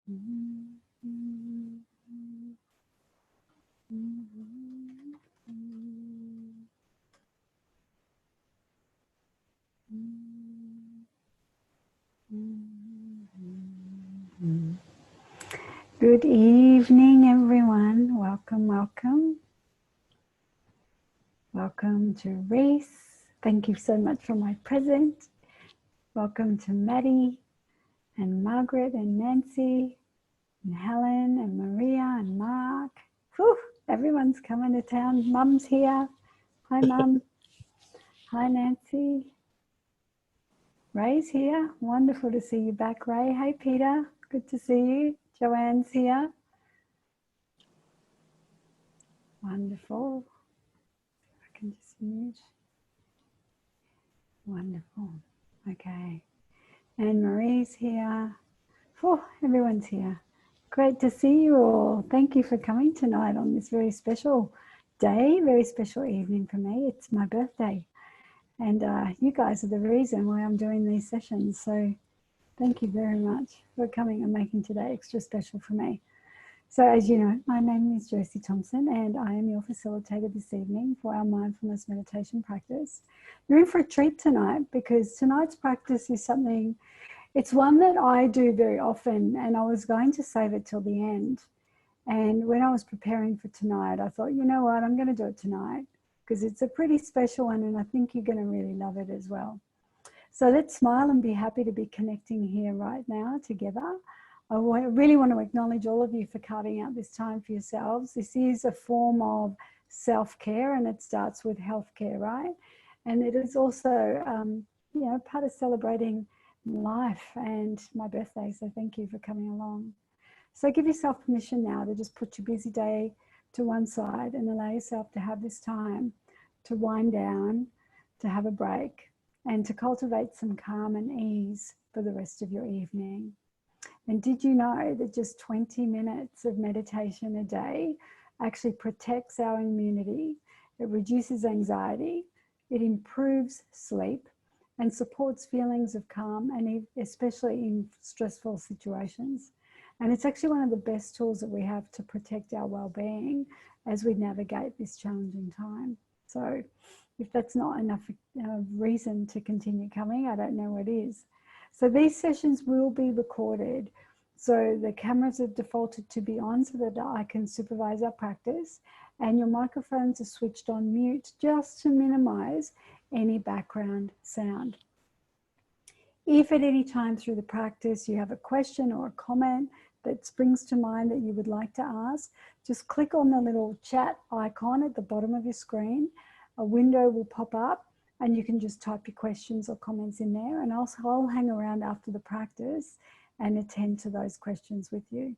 Good evening, everyone. Welcome, welcome. Welcome to Reese. Thank you so much for my present. Welcome to Maddie and Margaret and Nancy and Helen and Maria and Mark. Whew, everyone's coming to town. Mum's here. Hi, Mum. Hi, Nancy. Ray's here. Wonderful to see you back, Ray. Hey, Peter. Good to see you. Joanne's here. Wonderful. I can just mute. Wonderful. Okay. And Marie's here. Oh, everyone's here. Great to see you all. Thank you for coming tonight on this very special day, very special evening for me. It's my birthday. And you guys are the reason why I'm doing these sessions. So thank you very much for coming and making today extra special for me. So as you know, my name is Josie Thomson and I am your facilitator this evening for our mindfulness meditation practice. You're in for a treat tonight because tonight's practice is something, it's one that I do very often and I was going to save it till the end. And when I was preparing for tonight, I thought, you know what, I'm going to do it tonight because it's a pretty special one and I think you're going to really love it as well. So let's smile and be happy to be connecting here right now together. I really want to acknowledge all of you for carving out this time for yourselves. This is a form of self-care and it starts with healthcare, right? And it is also, you know, part of celebrating life and my birthday. So thank you for coming along. So give yourself permission now to just put your busy day to one side and allow yourself to have this time to wind down, to have a break, and to cultivate some calm and ease for the rest of your evening. And did you know that just 20 minutes of meditation a day actually protects our immunity? It reduces anxiety, it improves sleep, and supports feelings of calm, and especially in stressful situations. And it's actually one of the best tools that we have to protect our well-being as we navigate this challenging time. So if that's not enough reason to continue coming, I don't know what is. So these sessions will be recorded. So the cameras are defaulted to be on so that I can supervise our practice, and your microphones are switched on mute just to minimize any background sound. If at any time through the practice you have a question or a comment that springs to mind that you would like to ask, just click on the little chat icon at the bottom of your screen. A window will pop up and you can just type your questions or comments in there, and I'll hang around after the practice and attend to those questions with you.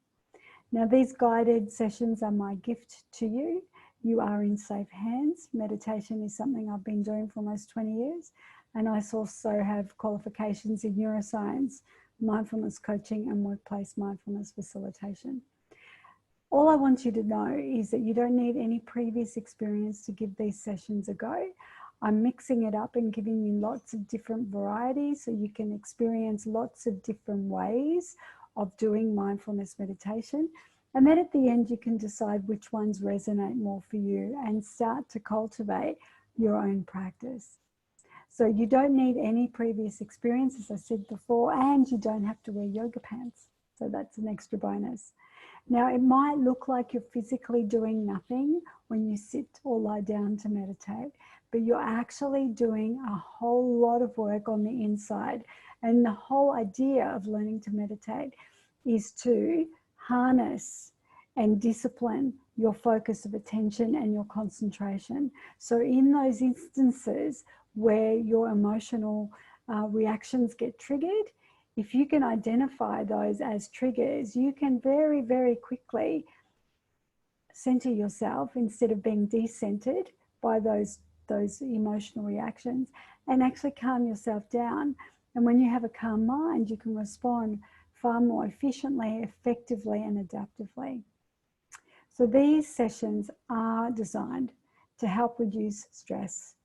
Now, these guided sessions are my gift to you. You are in safe hands. Meditation is something I've been doing for almost 20 years, and I also have qualifications in neuroscience, mindfulness coaching, and workplace mindfulness facilitation. All I want you to know is that you don't need any previous experience to give these sessions a go. I'm mixing it up and giving you lots of different varieties so you can experience lots of different ways of doing mindfulness meditation. And then at the end, you can decide which ones resonate more for you and start to cultivate your own practice. So you don't need any previous experience, as I said before, and you don't have to wear yoga pants. So that's an extra bonus. Now, it might look like you're physically doing nothing when you sit or lie down to meditate, but you're actually doing a whole lot of work on the inside. And the whole idea of learning to meditate is to harness and discipline your focus of attention and your concentration. So in those instances where your emotional reactions get triggered, if you can identify those as triggers, you can very, very quickly center yourself instead of being decentered by those emotional reactions, and actually calm yourself down. And when you have a calm mind, you can respond far more efficiently, effectively, and adaptively. So these sessions are designed to help reduce stress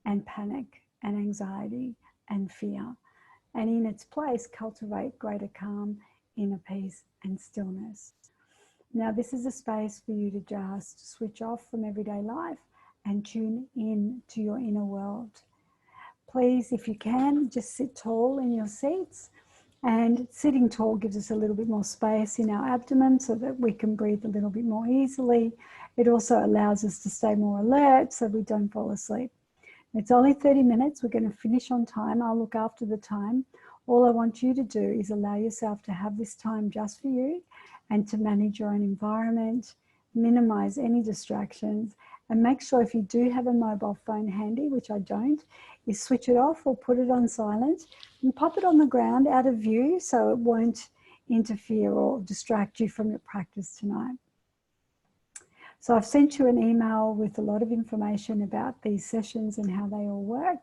and panic and anxiety and fear, and in its place cultivate greater calm, inner peace and stillness. Now, this is a space for you to just switch off from everyday life and tune in to your inner world. Please, if you can, just sit tall in your seats. And sitting tall gives us a little bit more space in our abdomen so that we can breathe a little bit more easily. It also allows us to stay more alert so we don't fall asleep. It's only 30 minutes. We're going to finish on time. I'll look after the time. All I want you to do is allow yourself to have this time just for you and to manage your own environment, minimize any distractions, and make sure if you do have a mobile phone handy, which I don't, is switch it off or put it on silent and pop it on the ground out of view so it won't interfere or distract you from your practice tonight. So I've sent you an email with a lot of information about these sessions and how they all work.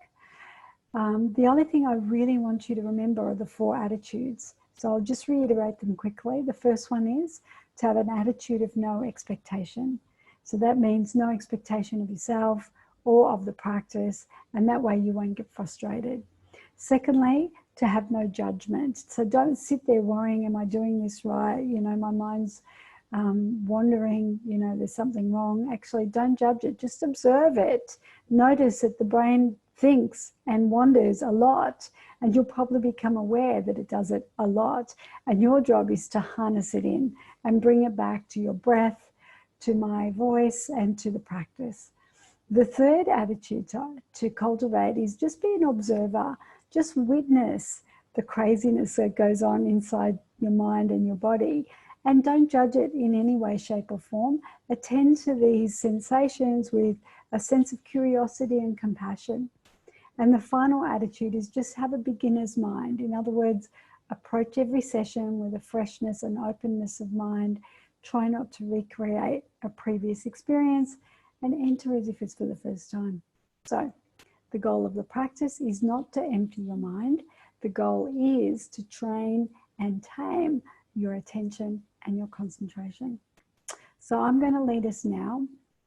The only thing I really want you to remember are the 4 attitudes. So I'll just reiterate them quickly. The first one is to have an attitude of no expectation. So that means no expectation of yourself or of the practice, and that way you won't get frustrated. Secondly, to have no judgment. So don't sit there worrying, am I doing this right? You know, my mind's wandering, you know, there's something wrong. Actually, don't judge it, just observe it. Notice that the brain thinks and wanders a lot, and you'll probably become aware that it does it a lot. And your job is to harness it in and bring it back to your breath, to my voice, and to the practice. The third attitude to cultivate is just be an observer. Just witness the craziness that goes on inside your mind and your body, and don't judge it in any way, shape, or form. Attend to these sensations with a sense of curiosity and compassion. And the final attitude is just have a beginner's mind. In other words, approach every session with a freshness and openness of mind. Try not to recreate a previous experience and enter as if it's for the first time. So the goal of the practice is not to empty your mind. The goal is to train and tame your attention and your concentration. So I'm going to lead us now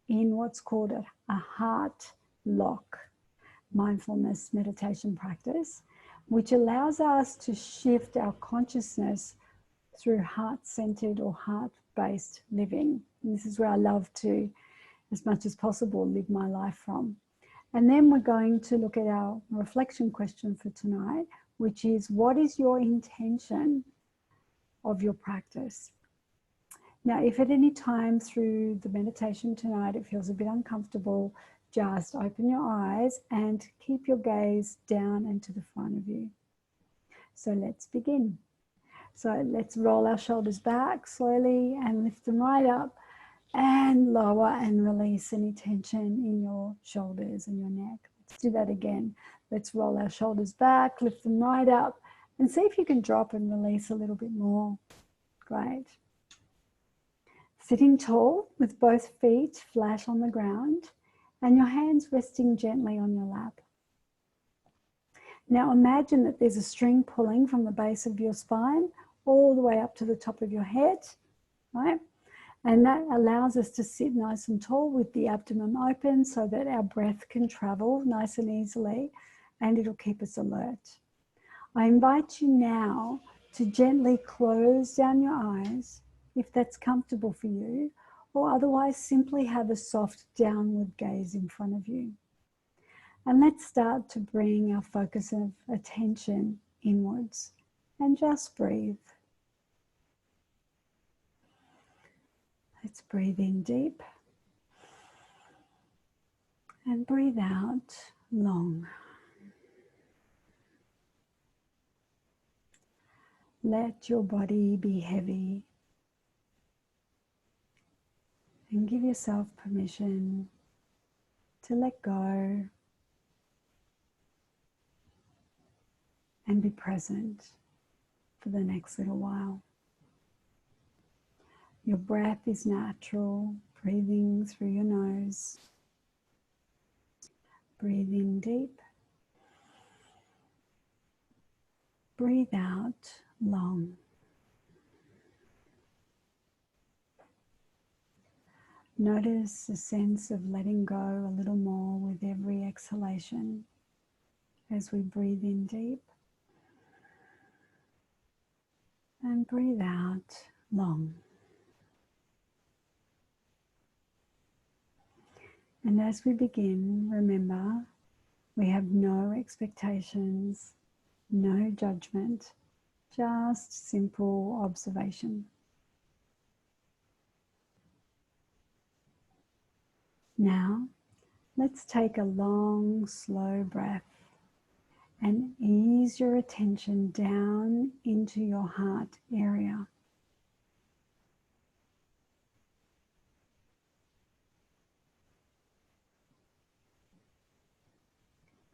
in what's called a heart lock mindfulness meditation practice, which allows us to shift our consciousness through heart-centered or heart-based living. And this is where I love to, as much as possible, live my life from. And then we're going to look at our reflection question for tonight, which is, what is your intention of your practice? Now, if at any time through the meditation tonight it feels a bit uncomfortable, just open your eyes and keep your gaze down and to the front of you. So let's begin. So let's roll our shoulders back slowly and lift them right up, and lower and release any tension in your shoulders and your neck. Let's do that again. Let's roll our shoulders back, lift them right up, and see if you can drop and release a little bit more. Great. Sitting tall with both feet flat on the ground and your hands resting gently on your lap. Now imagine that there's a string pulling from the base of your spine all the way up to the top of your head, right? And that allows us to sit nice and tall with the abdomen open so that our breath can travel nice and easily, and it'll keep us alert. I invite you now to gently close down your eyes if that's comfortable for you, or otherwise simply have a soft downward gaze in front of you. And let's start to bring our focus of attention inwards and just breathe. Let's breathe in deep and breathe out long. Let your body be heavy and give yourself permission to let go and be present for the next little while. Your breath is natural, breathing through your nose. Breathe in deep. Breathe out long. Notice a sense of letting go a little more with every exhalation as we breathe in deep And breathe out long. And as we begin, remember, we have no expectations, no judgment, just simple observation. Now, let's take a long, slow breath and ease your attention down into your heart area.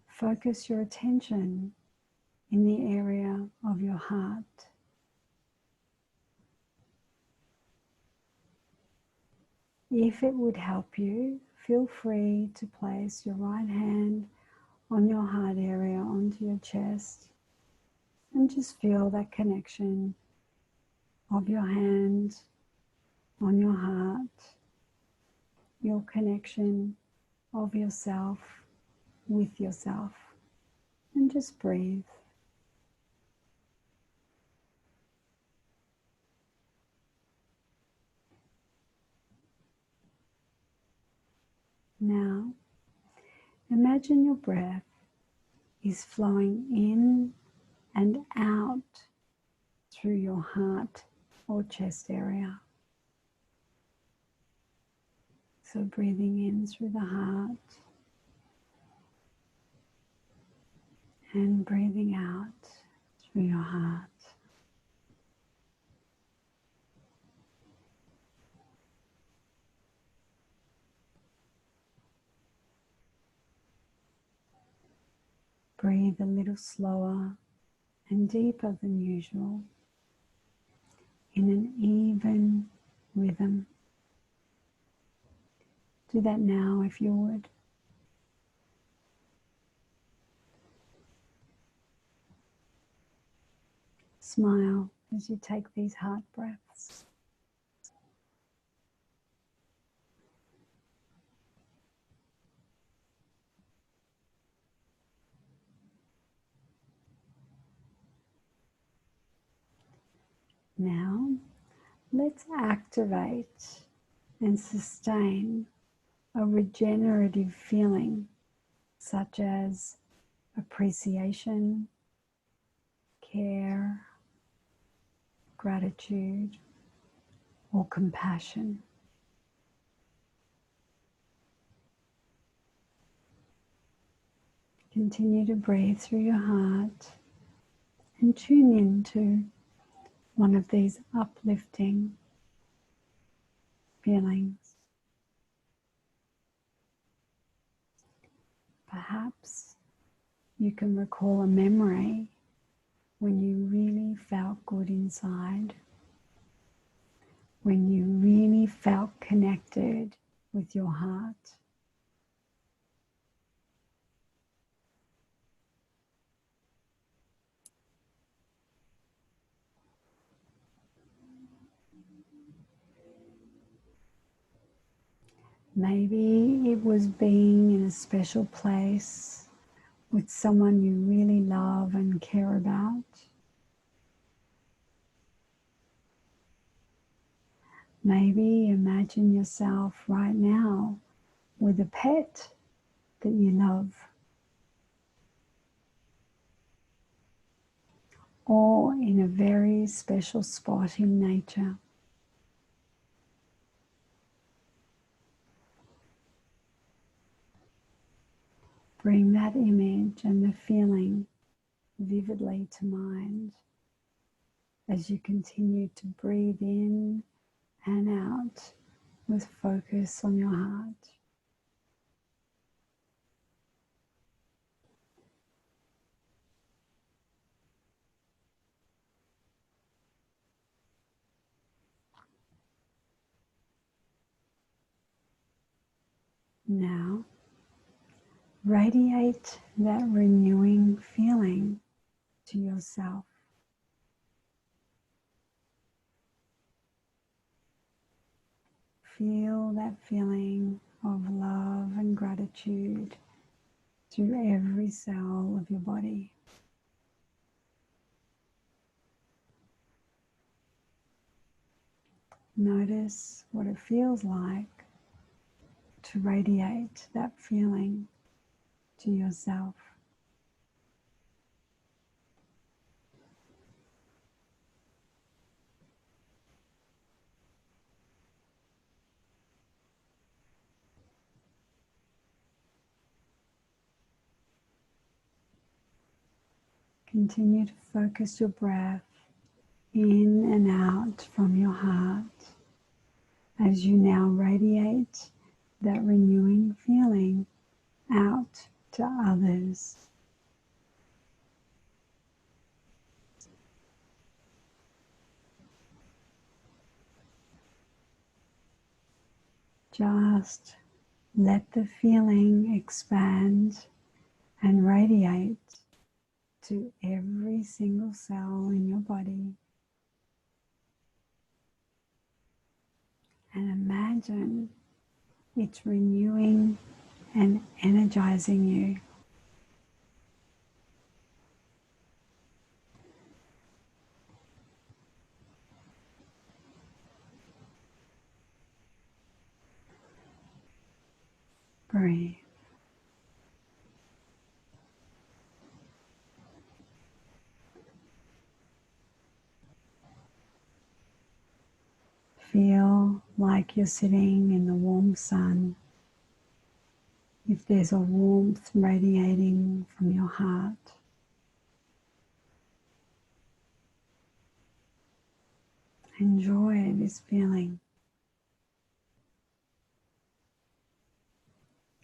Focus your attention in the area of your heart. If it would help you, feel free to place your right hand on your heart area, onto your chest, and just feel that connection of your hand on your heart, your connection of yourself with yourself, and just breathe. Now, imagine your breath is flowing in and out through your heart or chest area. So breathing in through the heart and breathing out through your heart. Breathe a little slower and deeper than usual in an even rhythm. Do that now if you would. Smile as you take these heart breaths. Now, let's activate and sustain a regenerative feeling such as appreciation, care, gratitude, or compassion. Continue to breathe through your heart and tune into one of these uplifting feelings. Perhaps you can recall a memory when you really felt good inside, when you really felt connected with your heart. Maybe it was being in a special place with someone you really love and care about. Maybe imagine yourself right now with a pet that you love, or in a very special spot in nature. Bring that image and the feeling vividly to mind as you continue to breathe in and out with focus on your heart. Now, radiate that renewing feeling to yourself. Feel that feeling of love and gratitude through every cell of your body. Notice what it feels like to radiate that feeling to yourself. Continue to focus your breath in and out from your heart as you now radiate that renewing feeling out to others. Just let the feeling expand and radiate to every single cell in your body. And imagine it's renewing and energizing you. Breathe. Feel like you're sitting in the warm sun. If there's a warmth radiating from your heart, enjoy this feeling.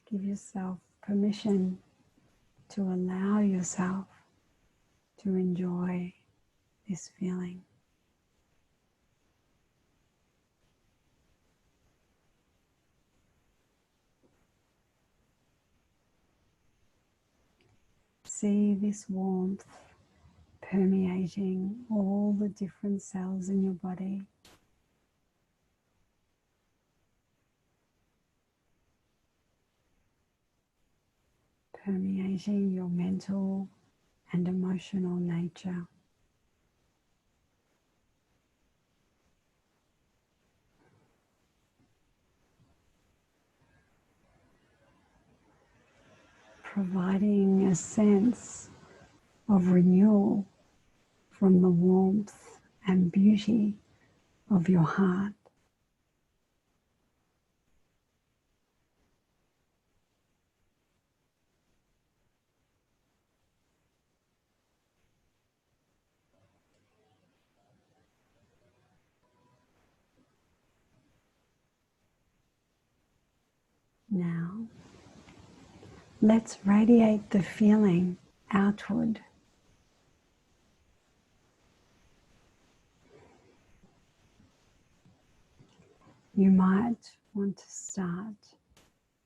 Give yourself permission to allow yourself to enjoy this feeling. See this warmth permeating all the different cells in your body. Permeating your mental and emotional nature. Providing a sense of renewal from the warmth and beauty of your heart. Now, let's radiate the feeling outward. You might want to start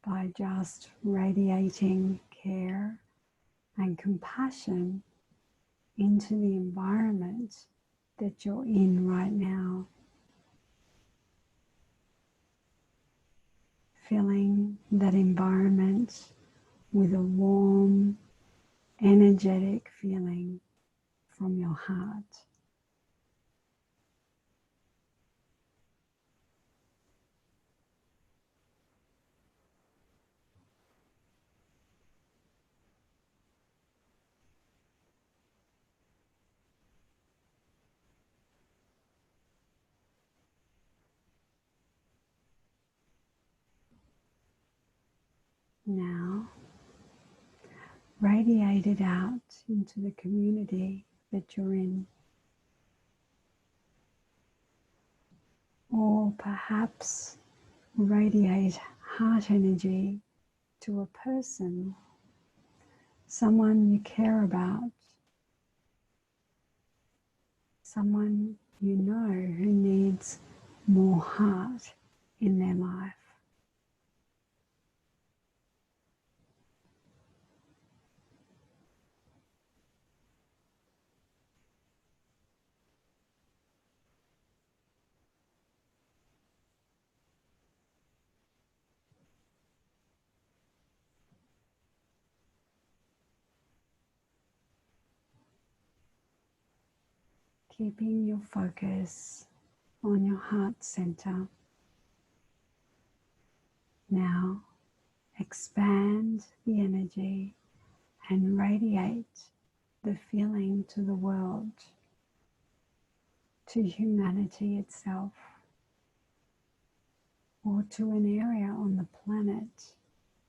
by just radiating care and compassion into the environment that you're in right now. Filling that environment with a warm, energetic feeling from your heart. Now, radiate it out into the community that you're in. Or perhaps radiate heart energy to a person, someone you care about, someone you know who needs more heart in their life. Keeping your focus on your heart center. Now expand the energy and radiate the feeling to the world, to humanity itself, or to an area on the planet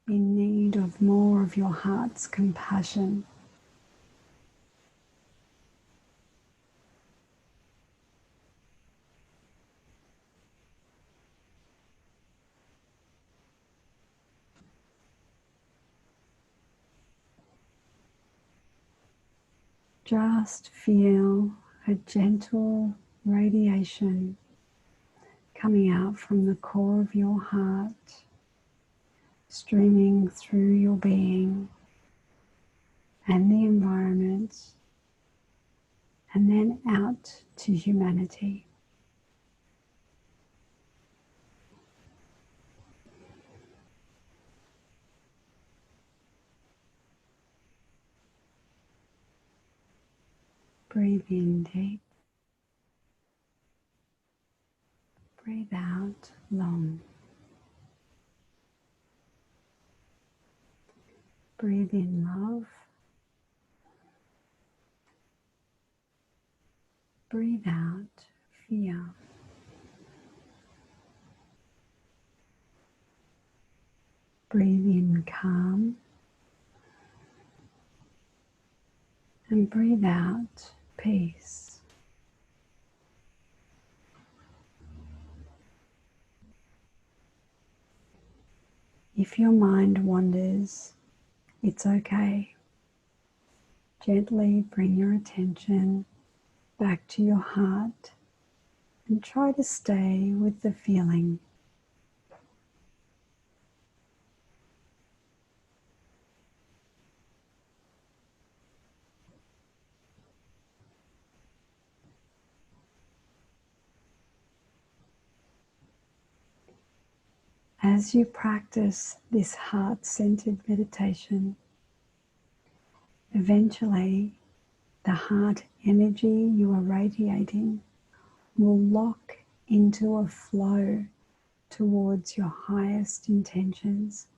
in need of more of your heart's compassion. Just feel a gentle radiation coming out from the core of your heart, streaming through your being and the environment, and then out to humanity. Breathe in deep. Breathe out long. Breathe in love. Breathe out fear. Breathe in calm. And breathe out peace. If your mind wanders, it's okay. Gently bring your attention back to your heart and try to stay with the feeling. As you practice this heart-centered meditation, eventually the heart energy you are radiating will lock into a flow towards your highest intentions.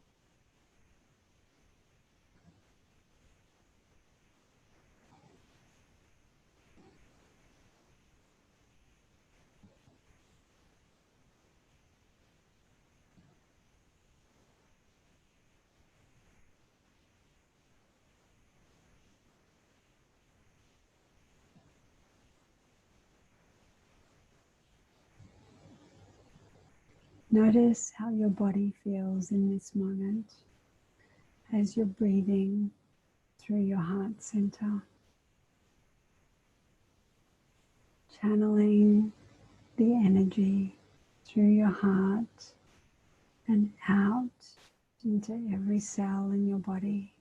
Notice how your body feels in this moment as you're breathing through your heart center, channeling the energy through your heart and out into every cell in your body,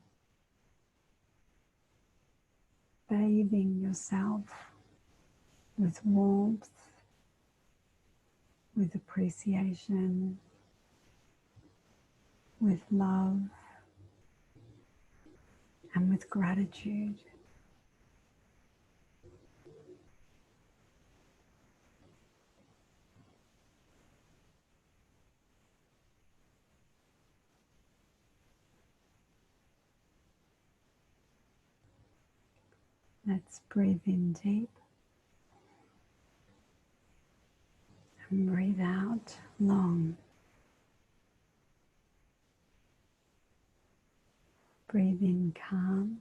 bathing yourself with warmth, with appreciation, with love, and with gratitude. Let's breathe in deep and breathe out long. Breathe in calm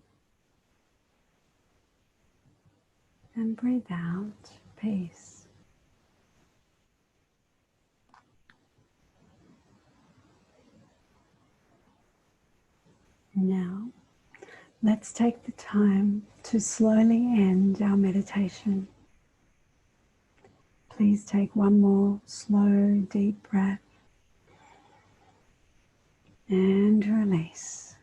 and breathe out peace. Now, let's take the time to slowly end our meditation. Please take one more slow, deep breath and release.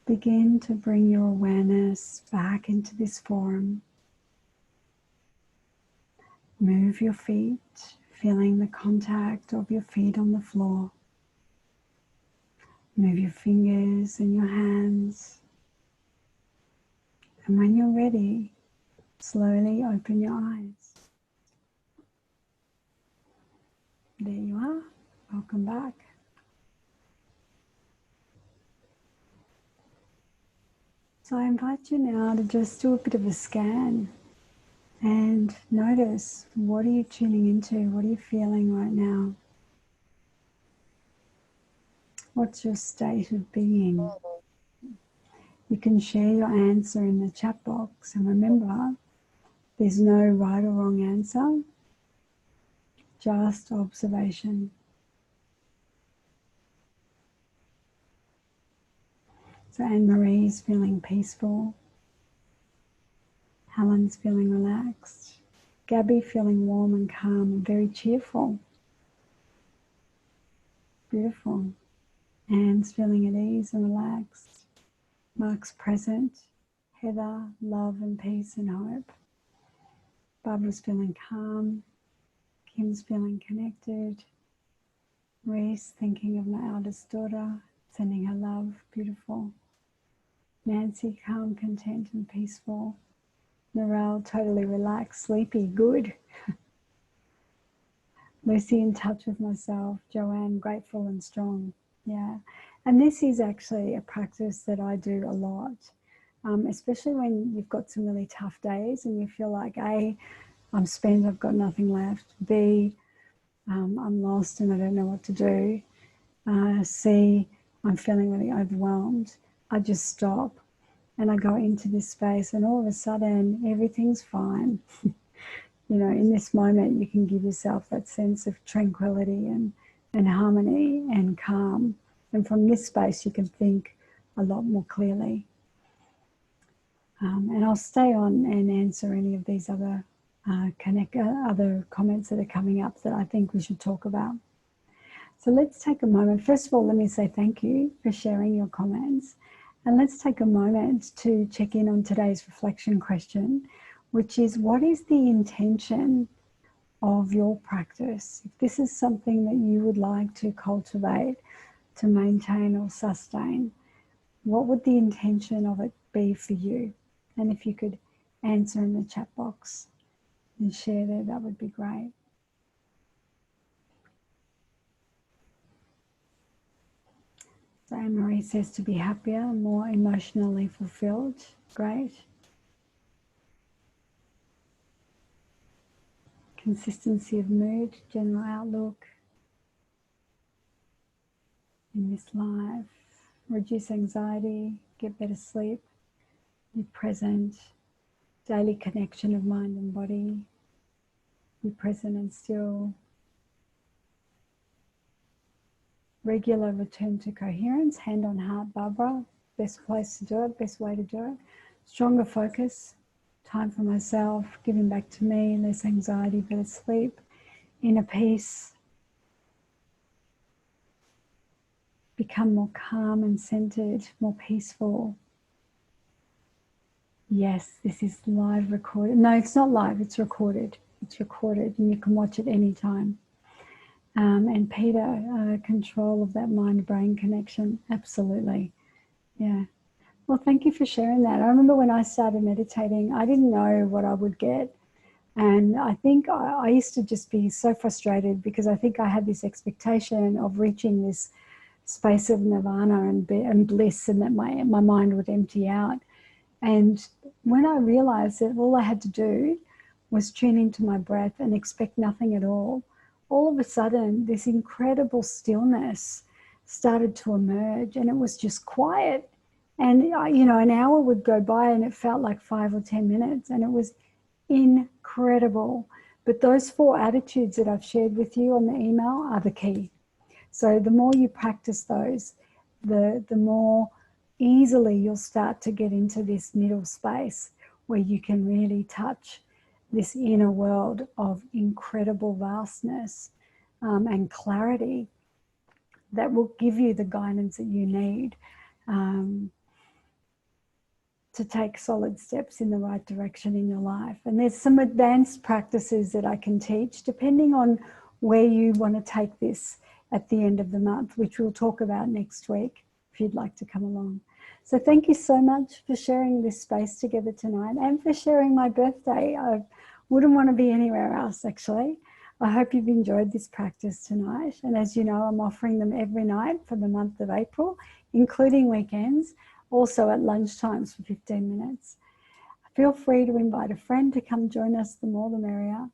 Begin to bring your awareness back into this form. Move your feet, feeling the contact of your feet on the floor. Move your fingers and your hands And when you're ready, slowly open your eyes. There you are. Welcome back. So I invite you now to just do a bit of a scan and notice, what are you tuning into? What are you feeling right now? What's your state of being? You can share your answer in the chat box, and remember, there's no right or wrong answer, just observation. So Anne-Marie's feeling peaceful. Helen's feeling relaxed. Gabby feeling warm and calm and very cheerful. Beautiful. Anne's feeling at ease and relaxed. Mark's present. Heather, love and peace and hope. Barbara's feeling calm. Kim's feeling connected. Reese thinking of my eldest daughter, sending her love. Beautiful. Nancy, calm, content and peaceful. Narelle, totally relaxed, sleepy, good. Lucy, in touch with myself. Joanne, grateful and strong. Yeah. And this is actually a practice that I do a lot, especially when you've got some really tough days and you feel like, A, I'm spent, I've got nothing left. B, I'm lost and I don't know what to do. C, I'm feeling really overwhelmed. I just stop and I go into this space, and all of a sudden everything's fine. You know, in this moment you can give yourself that sense of tranquility and harmony and calm. And from this space you can think a lot more clearly. And I'll stay on and answer any of these other other comments that are coming up that I think we should talk about. So let's take a moment. First of all, let me say thank you for sharing your comments. And let's take a moment to check in on today's reflection question, which is, what is the intention of your practice? If this is something that you would like to cultivate, to maintain or sustain, what would the intention of it be for you? And if you could answer in the chat box and share there, that would be great. So Anne-Marie says to be happier, more emotionally fulfilled. Great. Consistency of mood, general outlook in this life. Reduce anxiety, get better sleep, be present, daily connection of mind and body, be present and still. Regular return to coherence, hand on heart, Barbara, best place to do it, best way to do it. Stronger focus, time for myself, giving back to me, less anxiety, better sleep, inner peace, become more calm and centered, more peaceful. Yes, this is live recorded. No, it's not live, it's recorded. It's recorded and you can watch it anytime. And Peter, control of that mind-brain connection, absolutely. Yeah. Well, thank you for sharing that. I remember when I started meditating, I didn't know what I would get. And I think I used to just be so frustrated because I think I had this expectation of reaching this space of nirvana and bliss, and that my mind would empty out. And when I realized that all I had to do was tune into my breath and expect nothing at all of a sudden this incredible stillness started to emerge, and it was just quiet. And you know, an hour would go by and it felt like 5 or 10 minutes, and it was incredible. But those 4 attitudes that I've shared with you on the email are the key. So the more you practice those, the more easily you'll start to get into this middle space where you can really touch this inner world of incredible vastness and clarity that will give you the guidance that you need to take solid steps in the right direction in your life. And there's some advanced practices that I can teach depending on where you want to take this at the end of the month, which we'll talk about next week if you'd like to come along. So thank you so much for sharing this space together tonight and for sharing my birthday. I wouldn't want to be anywhere else, actually. I hope you've enjoyed this practice tonight. And as you know, I'm offering them every night for the month of April, including weekends, also at lunchtimes for 15 minutes. Feel free to invite a friend to come join us, the more the merrier.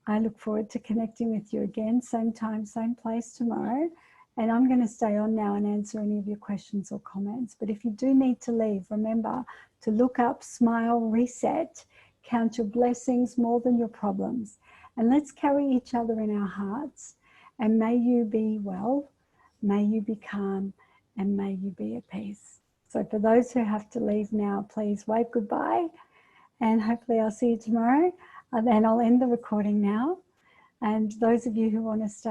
I look forward to connecting with you again, same time, same place tomorrow. And I'm going to stay on now and answer any of your questions or comments. But if you do need to leave, remember to look up, smile, reset, count your blessings more than your problems. And let's carry each other in our hearts. And may you be well, may you be calm, and may you be at peace. So for those who have to leave now, please wave goodbye. And hopefully I'll see you tomorrow. And I'll end the recording now. And those of you who want to stay